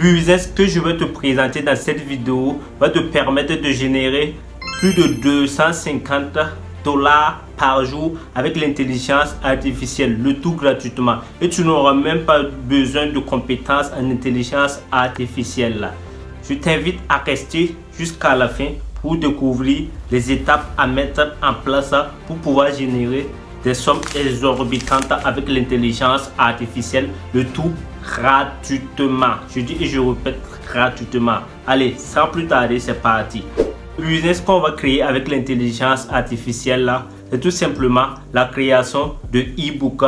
business que je vais te présenter dans cette vidéo va te permettre de générer plus de 250 $ par jour avec l'intelligence artificielle, le tout gratuitement. Et tu n'auras même pas besoin de compétences en intelligence artificielle. Je t'invite à rester jusqu'à la fin pour découvrir les étapes à mettre en place pour pouvoir générer des sommes exorbitantes avec l'intelligence artificielle, le tout gratuitement. Je dis et je répète, gratuitement. Allez, sans plus tarder, c'est parti. Le business qu'on va créer avec l'intelligence artificielle là, c'est tout simplement la création de e-books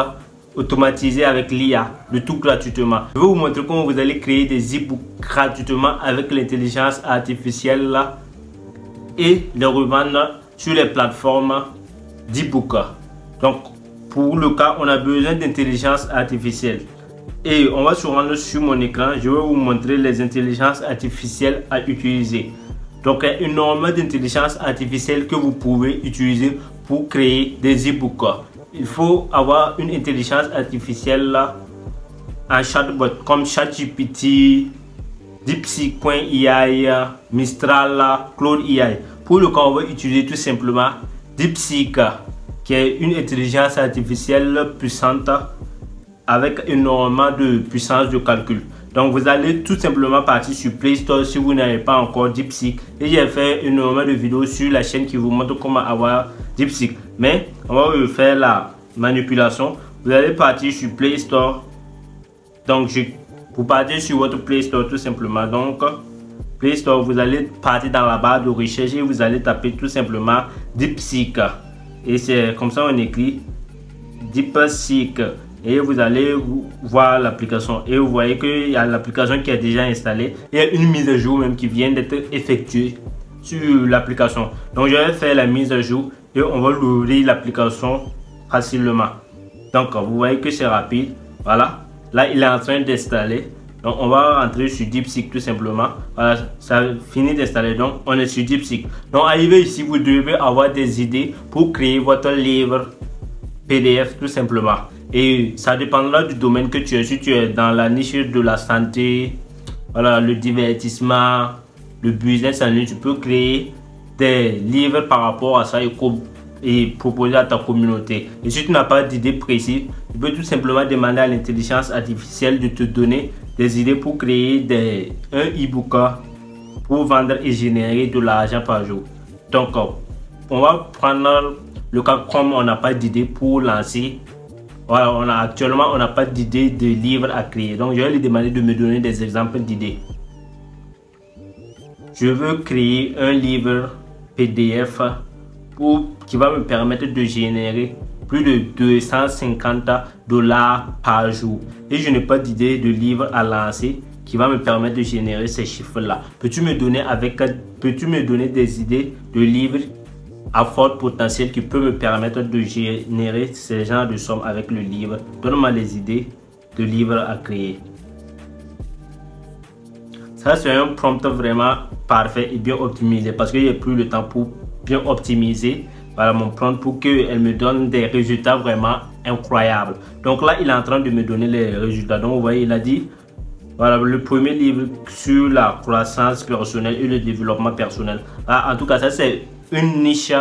automatisés avec l'IA, le tout gratuitement. Je vais vous montrer comment vous allez créer des e-books gratuitement avec l'intelligence artificielle là et les revendre sur les plateformes d'e-books. Donc, pour le cas, on a besoin d'intelligence artificielle. Et on va se rendre sur mon écran. Je vais vous montrer les intelligences artificielles à utiliser. Donc, il y a énormément d'intelligence artificielle que vous pouvez utiliser pour créer des e-books. Il faut avoir une intelligence artificielle là, un chatbot comme ChatGPT, DeepSeek.ai, Mistral, Claude AI. Pour le cas, on va utiliser tout simplement DeepSeek, qui est une intelligence artificielle puissante avec énormément de puissance de calcul. Donc vous allez tout simplement partir sur Play Store si vous n'avez pas encore DeepSeek. Et j'ai fait énormément de vidéos sur la chaîne qui vous montre comment avoir DeepSeek. Mais on va faire la manipulation. Vous allez partir sur Play Store. Donc vous partez sur votre Play Store tout simplement. Donc Play Store, vous allez partir dans la barre de recherche et vous allez taper tout simplement DeepSeek. Et c'est comme ça on écrit DeepSeek. Et vous allez voir l'application. Et vous voyez qu'il y a l'application qui est déjà installée. Il y a une mise à jour même qui vient d'être effectuée sur l'application. Donc je vais faire la mise à jour et on va ouvrir l'application facilement. Donc vous voyez que c'est rapide. Voilà. Là il est en train d'installer. Donc on va rentrer sur DeepSeek tout simplement. Voilà, ça finit d'installer. Donc on est sur DeepSeek. Donc arrivé ici, vous devez avoir des idées pour créer votre livre PDF tout simplement. Et ça dépendra du domaine que tu es. Si tu es dans la niche de la santé, voilà, le divertissement, le business en ligne, tu peux créer des livres par rapport à ça et proposer à ta communauté. Et si tu n'as pas d'idée précise, tu peux tout simplement demander à l'intelligence artificielle de te donner des idées pour créer un e-book pour vendre et générer de l'argent par jour. Donc, on va prendre le cas comme on n'a pas d'idée pour lancer. Voilà, actuellement, on n'a pas d'idée de livre à créer. Donc, je vais lui demander de me donner des exemples d'idées. Je veux créer un livre PDF qui va me permettre de générer plus de 250 $ par jour. Et je n'ai pas d'idée de livre à lancer qui va me permettre de générer ces chiffres-là. Peux-tu me donner des idées de livres à fort potentiel qui peut me permettre de générer ce genre de sommes avec le livre? Donne-moi les idées de livres à créer. Ça, c'est un prompt vraiment parfait et bien optimisé parce que j'ai pris le temps pour bien optimiser, voilà, mon prompt pour qu'elle me donne des résultats vraiment incroyables. Donc là, il est en train de me donner les résultats. Donc vous voyez, il a dit, voilà, le premier livre sur la croissance personnelle et le développement personnel. Ah, en tout cas, ça c'est une niche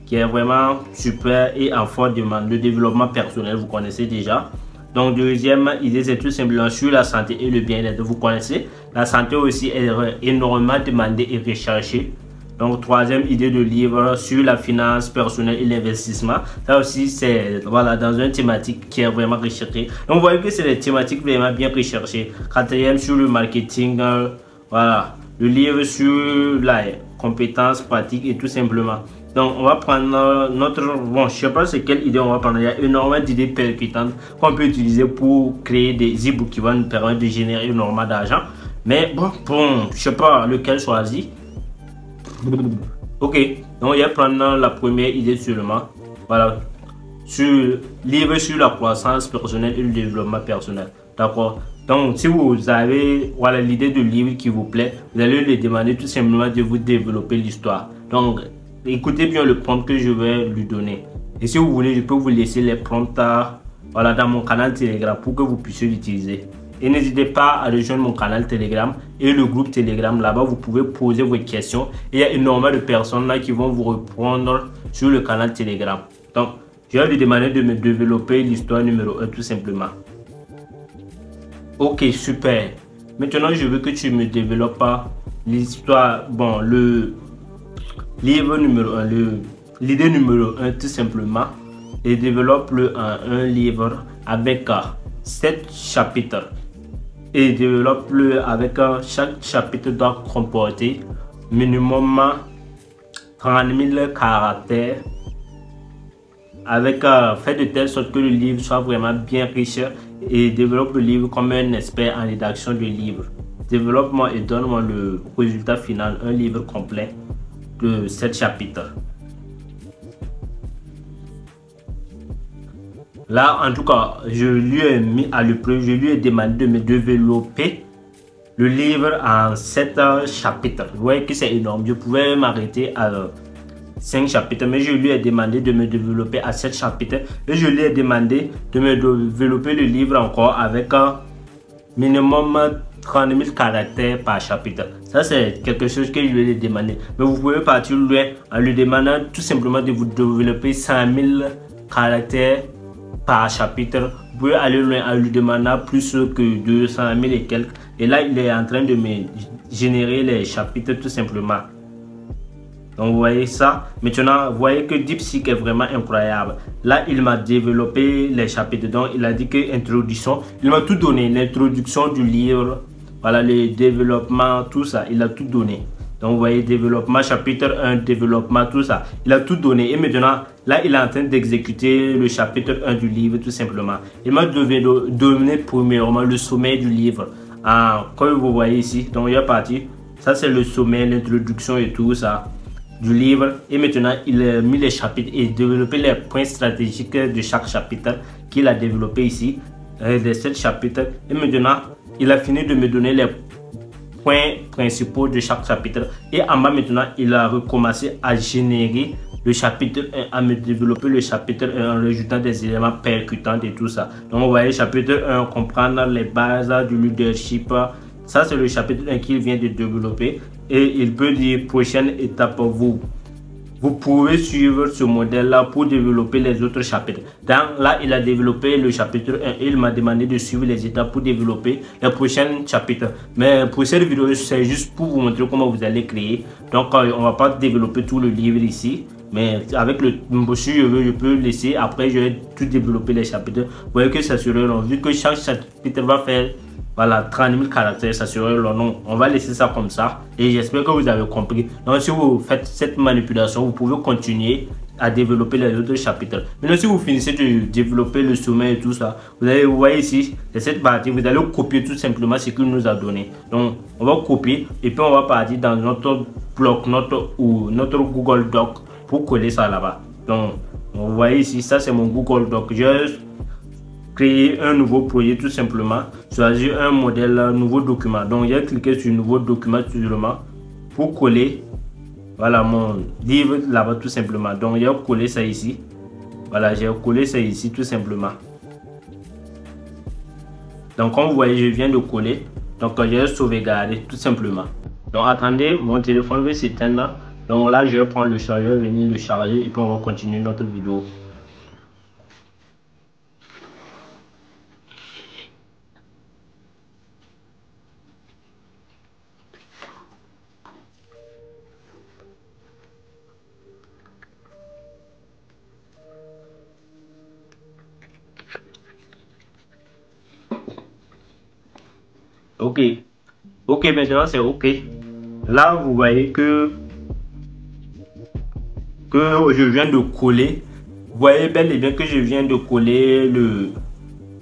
qui est vraiment super et en forte demande. Le développement personnel, vous connaissez déjà. Donc deuxième idée, c'est tout simplement sur la santé et le bien-être. Vous connaissez, la santé aussi est énormément demandée et recherchée. Donc troisième idée de livre sur la finance personnelle et l'investissement. Ça aussi c'est, voilà, dans une thématique qui est vraiment recherchée. Donc vous voyez que c'est des thématiques vraiment bien recherchées. Quatrième sur le marketing, voilà, le livre sur la compétences pratiques et tout simplement. Donc on va prendre notre, bon, je sais pas c'est quelle idée on va prendre. Il y a énormément d'idées percutantes qu'on peut utiliser pour créer des e-books qui vont nous permettre de générer énormément d'argent. Mais bon, je sais pas lequel choisir. Ok, donc je vais prendre la première idée seulement. Voilà, sur livre sur la croissance personnelle et le développement personnel. D'accord. Donc si vous avez, voilà, l'idée de livre qui vous plaît, vous allez lui demander tout simplement de vous développer l'histoire. Donc écoutez bien le prompt que je vais lui donner. Et si vous voulez, je peux vous laisser les prompts voilà, dans mon canal Telegram pour que vous puissiez l'utiliser. Et n'hésitez pas à rejoindre mon canal Telegram et le groupe Telegram. Là-bas, vous pouvez poser vos questions. Et il y a énormément de personnes là qui vont vous répondre sur le canal Telegram. Donc, je vais lui demander de me développer l'histoire numéro 1 tout simplement. Ok, super. Maintenant, je veux que tu me développes l'histoire, bon, le livre numéro 1, l'idée numéro 1 tout simplement. Et développe-le en un livre avec 7 chapitres. Et développe-le avec chaque chapitre doit comporter minimum 30 000 caractères. Avec fait de telle sorte que le livre soit vraiment bien riche et développe le livre comme un expert en rédaction de livres. Développe-moi et donne-moi le résultat final, un livre complet de 7 chapitres. Là, en tout cas, je lui ai mis à l'épreuve, je lui ai demandé de me développer le livre en 7 chapitres. Vous voyez que c'est énorme. Je pouvais m'arrêter à 5 chapitres, mais je lui ai demandé de me développer à 7 chapitres. Et je lui ai demandé de me développer le livre encore avec minimum 30 000 caractères par chapitre. Ça, c'est quelque chose que je lui ai demandé. Mais vous pouvez partir loin en lui demandant tout simplement de vous développer 100 000 caractères par chapitre. Vous pouvez aller loin en lui demandant plus que 200 000 et quelques. Et là, il est en train de me générer les chapitres tout simplement. Donc, vous voyez ça. Maintenant, vous voyez que DeepSeek est vraiment incroyable. Là, il m'a développé les chapitres. Donc, il a dit que introduction. Il m'a tout donné. L'introduction du livre. Voilà, le développement, tout ça. Il a tout donné. Donc, vous voyez, développement, chapitre 1, développement, tout ça. Il a tout donné. Et maintenant, là, il est en train d'exécuter le chapitre 1 du livre, tout simplement. Il m'a donné premièrement le sommet du livre. Comme vous voyez ici, donc il est parti. Ça, c'est le sommet, l'introduction et tout ça du livre. Et maintenant, il a mis les chapitres et développé les points stratégiques de chaque chapitre qu'il a développé ici, des 7 chapitres. Et maintenant, il a fini de me donner les points principaux de chaque chapitre. Et en bas maintenant, il a recommencé à générer le chapitre 1, à me développer le chapitre 1 en rajoutant des éléments percutants et tout ça. Donc vous voyez, chapitre 1, comprendre les bases du leadership. Ça, c'est le chapitre 1 qu'il vient de développer. Et il peut dire prochaine étape, vous pouvez suivre ce modèle-là pour développer les autres chapitres. Donc là, il a développé le chapitre 1 et il m'a demandé de suivre les étapes pour développer les prochains chapitres. Mais pour cette vidéo, c'est juste pour vous montrer comment vous allez créer. Donc, on ne va pas développer tout le livre ici. Mais avec le si je peux laisser. Après, je vais tout développer les chapitres. Vous voyez que ça serait long. Vu que chaque chapitre va faire voilà, 30 000 caractères, ça serait long. Non, on va laisser ça comme ça. Et j'espère que vous avez compris. Donc, si vous faites cette manipulation, vous pouvez continuer à développer les autres chapitres. Maintenant, si vous finissez de développer le sommet et tout ça, vous voyez ici, c'est cette partie, vous allez copier tout simplement ce qu'il nous a donné. Donc, on va copier et puis on va partir dans notre bloc-notes ou notre Google Doc pour coller ça là-bas. Donc, vous voyez ici, ça c'est mon Google Doc. Je créer un nouveau projet tout simplement, choisir un modèle, un nouveau document. Donc, j'ai cliqué sur nouveau document seulement pour coller. Voilà mon livre là-bas tout simplement. Donc, j'ai collé ça ici. Voilà, j'ai collé ça ici tout simplement. Donc, comme vous voyez, je viens de coller. Donc, j'ai sauvegardé tout simplement. Donc, attendez, mon téléphone va s'éteindre. Donc là, je vais prendre le chargeur, venir le charger et puis on va continuer notre vidéo. Ok, maintenant c'est ok. Là, vous voyez que je viens de coller. Vous voyez bel et bien que je viens de coller le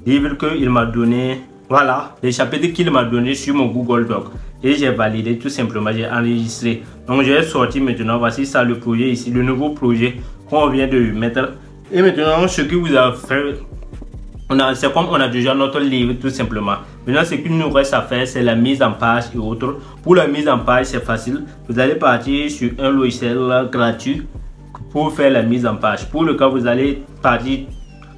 livre qu'il m'a donné. Voilà, les chapitres qu'il m'a donné sur mon Google Doc. Et j'ai validé tout simplement, j'ai enregistré. Donc je vais sortir maintenant. Voici ça le projet ici, le nouveau projet qu'on vient de mettre. Et maintenant, ce que vous avez fait, c'est comme on a déjà notre livre tout simplement. Maintenant, ce qu'il nous reste à faire, c'est la mise en page et autres. Pour la mise en page, c'est facile. Vous allez partir sur un logiciel gratuit pour faire la mise en page. Pour le cas, vous allez partir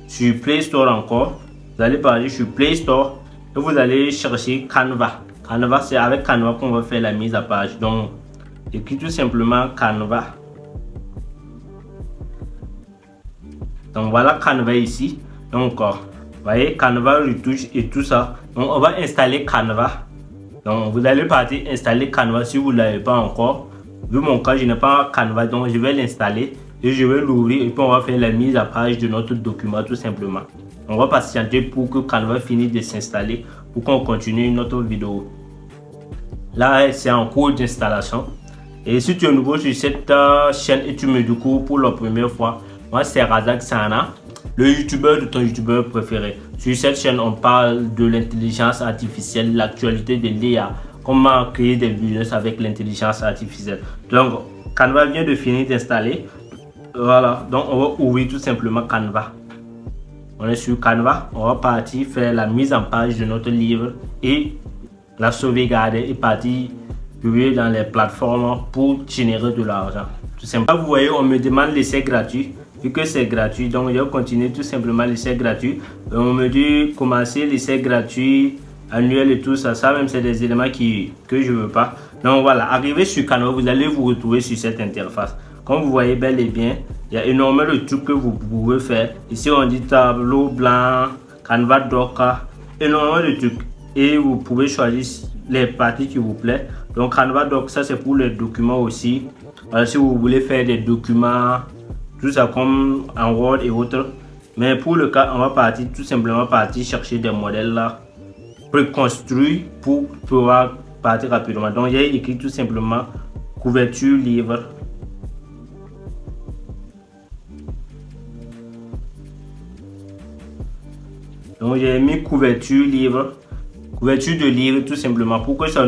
sur Play Store encore. Vous allez partir sur Play Store et vous allez chercher Canva. Canva, c'est avec Canva qu'on va faire la mise à page. Donc, écris tout simplement Canva. Donc, voilà Canva ici. Donc, vous voyez, Canva, retouche et tout ça. Donc, on va installer Canva. Donc, vous allez partir installer Canva si vous ne l'avez pas encore. Vu mon cas, je n'ai pas Canva, donc je vais l'installer et je vais l'ouvrir et puis on va faire la mise à page de notre document tout simplement. On va patienter pour que Canva finisse de s'installer pour qu'on continue notre vidéo. Là, c'est en cours d'installation. Et si tu es nouveau sur cette chaîne et tu me découvres pour la première fois, moi c'est Razak Sana, le youtubeur de ton youtubeur préféré. Sur cette chaîne, on parle de l'intelligence artificielle, l'actualité de l'IA, comment créer des business avec l'intelligence artificielle. Donc, Canva vient de finir d'installer. Voilà, donc on va ouvrir tout simplement Canva. On est sur Canva, on va partir faire la mise en page de notre livre et la sauvegarder et partir publier dans les plateformes pour générer de l'argent. Tout simplement, vous voyez, on me demande l'essai gratuit. Vu que c'est gratuit, donc je vais continuer tout simplement l'essai gratuit. On me dit commencer l'essai gratuit annuel et tout ça. Ça même c'est des éléments que je veux pas. Donc voilà, arrivé sur Canva, vous allez vous retrouver sur cette interface. Comme vous voyez bel et bien, il y a énormément de trucs que vous pouvez faire. Ici on dit tableau blanc, Canva doc, énormément de trucs. Et vous pouvez choisir les parties qui vous plaît. Donc Canva doc, ça c'est pour les documents aussi. Alors, si vous voulez faire des documents, tout ça comme en Word et autres. Mais pour le cas, on va partir tout simplement chercher des modèles là préconstruits pour pouvoir partir rapidement. Donc il y a écrit tout simplement couverture livre. Donc j'ai mis couverture livre. Couverture de livre tout simplement pour que ça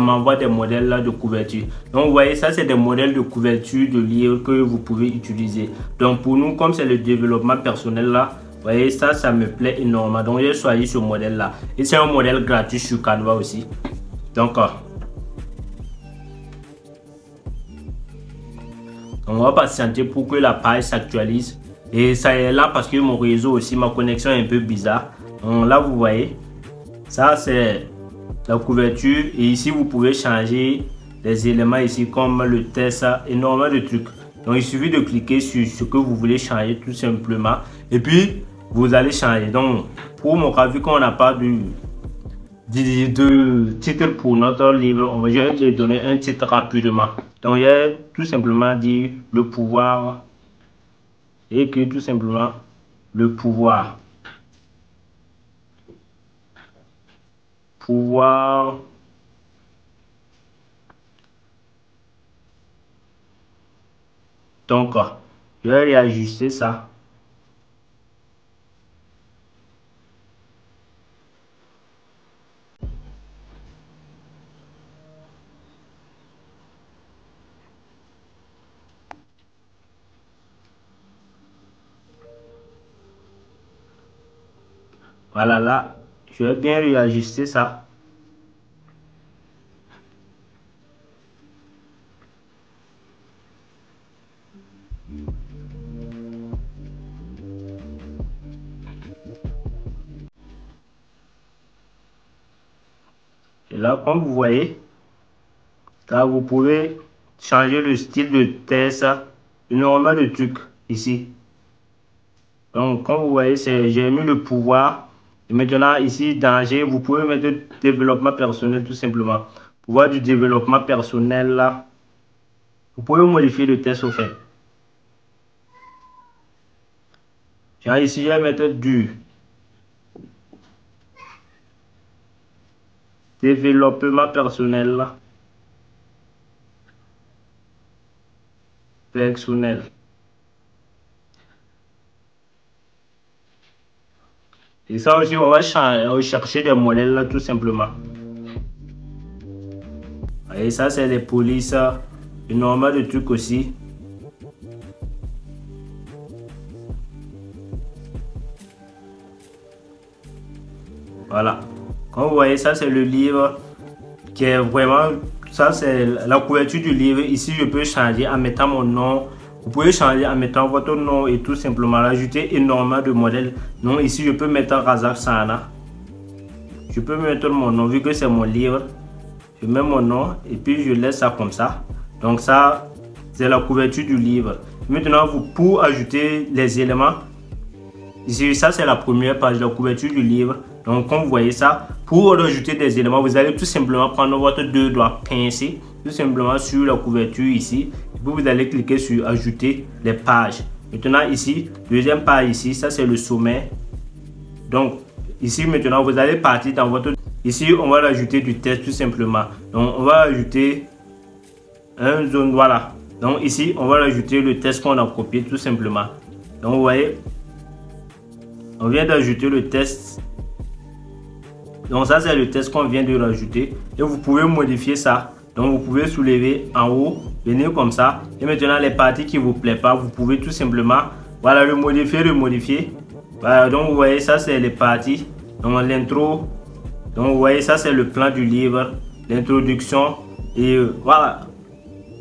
m'envoie des modèles là de couverture. Donc vous voyez, ça c'est des modèles de couverture de livre que vous pouvez utiliser. Donc pour nous, comme c'est le développement personnel là, vous voyez, ça me plaît énormément. Donc j'ai choisi ce modèle là et c'est un modèle gratuit sur Canva aussi. Donc on va patienter pour que la page s'actualise. Et ça est là parce que mon réseau aussi, ma connexion est un peu bizarre. Donc là vous voyez, ça c'est la couverture et ici vous pouvez changer les éléments ici comme le texte, énormément de trucs. Donc il suffit de cliquer sur ce que vous voulez changer tout simplement et puis vous allez changer. Donc pour mon cas, vu qu'on n'a pas de titre pour notre livre, on va juste donner un titre rapidement. Donc il y a tout simplement dit le pouvoir et écrire tout simplement le pouvoir. Pouvoir donc je vais réajuster ça. Voilà, là je vais bien réajuster ça. Et là, comme vous voyez, là, vous pouvez changer le style de texte, énormément de trucs ici. Donc, comme vous voyez, j'ai mis le pouvoir. Et maintenant, ici, danger, vous pouvez mettre développement personnel tout simplement. Pouvoir du développement personnel, là. Vous pouvez modifier le texte au fait. Genre ici, je vais mettre du développement personnel, là. Personnel. Et ça aussi, on va chercher des modèles là tout simplement. Et ça, c'est les polices, énormément de trucs aussi. Voilà. Comme vous voyez, ça c'est le livre qui est vraiment, ça c'est la couverture du livre. Ici, je peux changer en mettant mon nom. Vous pouvez changer en mettant votre nom et tout simplement rajouter énormément de modèles. Donc ici, je peux mettre Razak Sana. je peux mettre mon nom vu que c'est mon livre. Je mets mon nom et puis je laisse ça comme ça. Donc ça, c'est la couverture du livre. Maintenant, pour ajouter les éléments, ici, ça c'est la première page, la couverture du livre. Donc comme vous voyez ça, pour ajouter des éléments, vous allez tout simplement prendre votre deux doigts pincés, tout simplement sur la couverture ici. Et puis vous allez cliquer sur ajouter les pages. Maintenant ici, deuxième page ici, ça c'est le sommet. Donc ici maintenant, vous allez partir dans votre... Ici, on va rajouter du texte tout simplement. Donc on va ajouter un zone, voilà. Donc ici, on va rajouter le texte qu'on a copié tout simplement. Donc vous voyez, on vient d'ajouter le texte. Donc ça c'est le texte qu'on vient de rajouter. Et vous pouvez modifier ça. Donc vous pouvez soulever en haut, venir comme ça. Et maintenant les parties qui ne vous plaisent pas, vous pouvez tout simplement, voilà, le modifier. Voilà, donc vous voyez ça c'est les parties. Donc l'intro. Donc vous voyez ça c'est le plan du livre, l'introduction. Et voilà.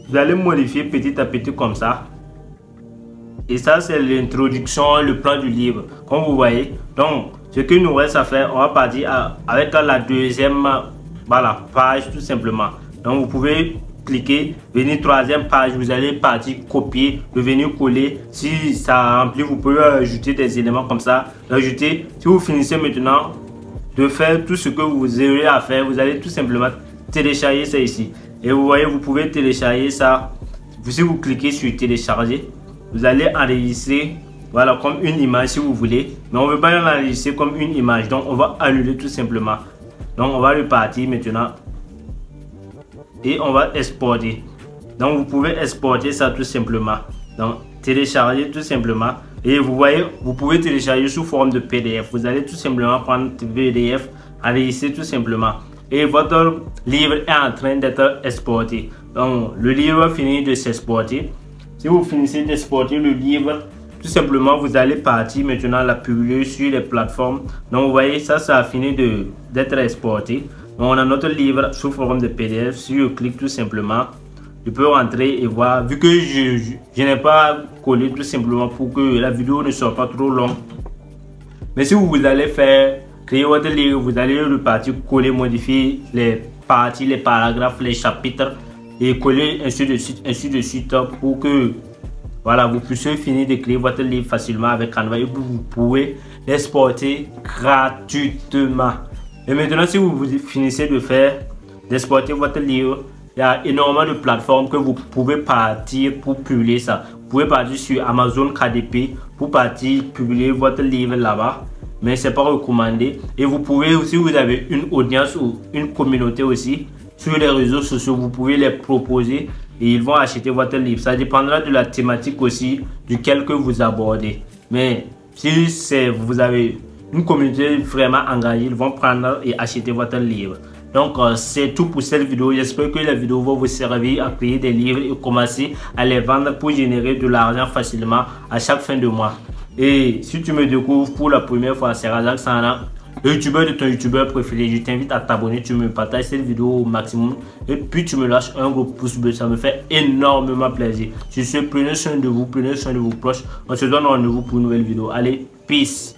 Vous allez modifier petit à petit comme ça. Et ça c'est l'introduction, le plan du livre. Comme vous voyez. Donc ce qu'il nous reste à faire, on va partir avec la deuxième, voilà, page tout simplement. Donc vous pouvez cliquer, venir troisième page, vous allez partir copier, venir coller. Si ça remplit, vous pouvez ajouter des éléments comme ça. Ajouter. Si vous finissez maintenant de faire tout ce que vous aurez à faire, vous allez tout simplement télécharger ça ici. Et vous voyez, vous pouvez télécharger ça. Si vous cliquez sur télécharger, vous allez enregistrer, voilà, comme une image si vous voulez. Mais on ne veut pas l'enregistrer comme une image. Donc on va annuler tout simplement. Donc on va repartir maintenant. Et on va exporter. Donc vous pouvez exporter ça tout simplement. Donc télécharger tout simplement. Et vous voyez, vous pouvez télécharger sous forme de PDF. Vous allez tout simplement prendre PDF, enregistrer tout simplement. Et votre livre est en train d'être exporté. Donc le livre finit de s'exporter. Si vous finissez d'exporter le livre, tout simplement vous allez partir maintenant la publier sur les plateformes. Donc vous voyez ça a fini d'être exporté. Donc on a notre livre sous forme de PDF. Si je clique tout simplement, je peux rentrer et voir. Vu que je n'ai pas collé tout simplement pour que la vidéo ne soit pas trop longue. Mais si vous allez créer votre livre, vous allez repartir, coller, modifier les parties, les paragraphes, les chapitres et coller ainsi de suite pour que, voilà, vous puissiez finir de créer votre livre facilement avec Canva et vous pouvez l'exporter gratuitement. Et maintenant, si vous finissez d'exporter votre livre, il y a énormément de plateformes que vous pouvez partir pour publier ça. Vous pouvez partir sur Amazon KDP pour partir publier votre livre là-bas. Mais ce n'est pas recommandé. Et vous pouvez aussi, vous avez une audience ou une communauté aussi sur les réseaux sociaux, vous pouvez les proposer et ils vont acheter votre livre. Ça dépendra de la thématique aussi duquel que vous abordez. Mais si vous avez une communauté vraiment engagée, ils vont prendre et acheter votre livre. Donc c'est tout pour cette vidéo. J'espère que la vidéo va vous servir à créer des livres et commencer à les vendre pour générer de l'argent facilement à chaque fin de mois. Et si tu me découvres pour la première fois, c'est Razak Sana, le youtubeur de ton youtubeur préféré. Je t'invite à t'abonner, tu me partages cette vidéo au maximum et puis tu me lâches un gros pouce bleu, ça me fait énormément plaisir. Sur ce, prenez soin de vous, prenez soin de vos proches. On se donne rendez-vous pour une nouvelle vidéo. Allez, peace.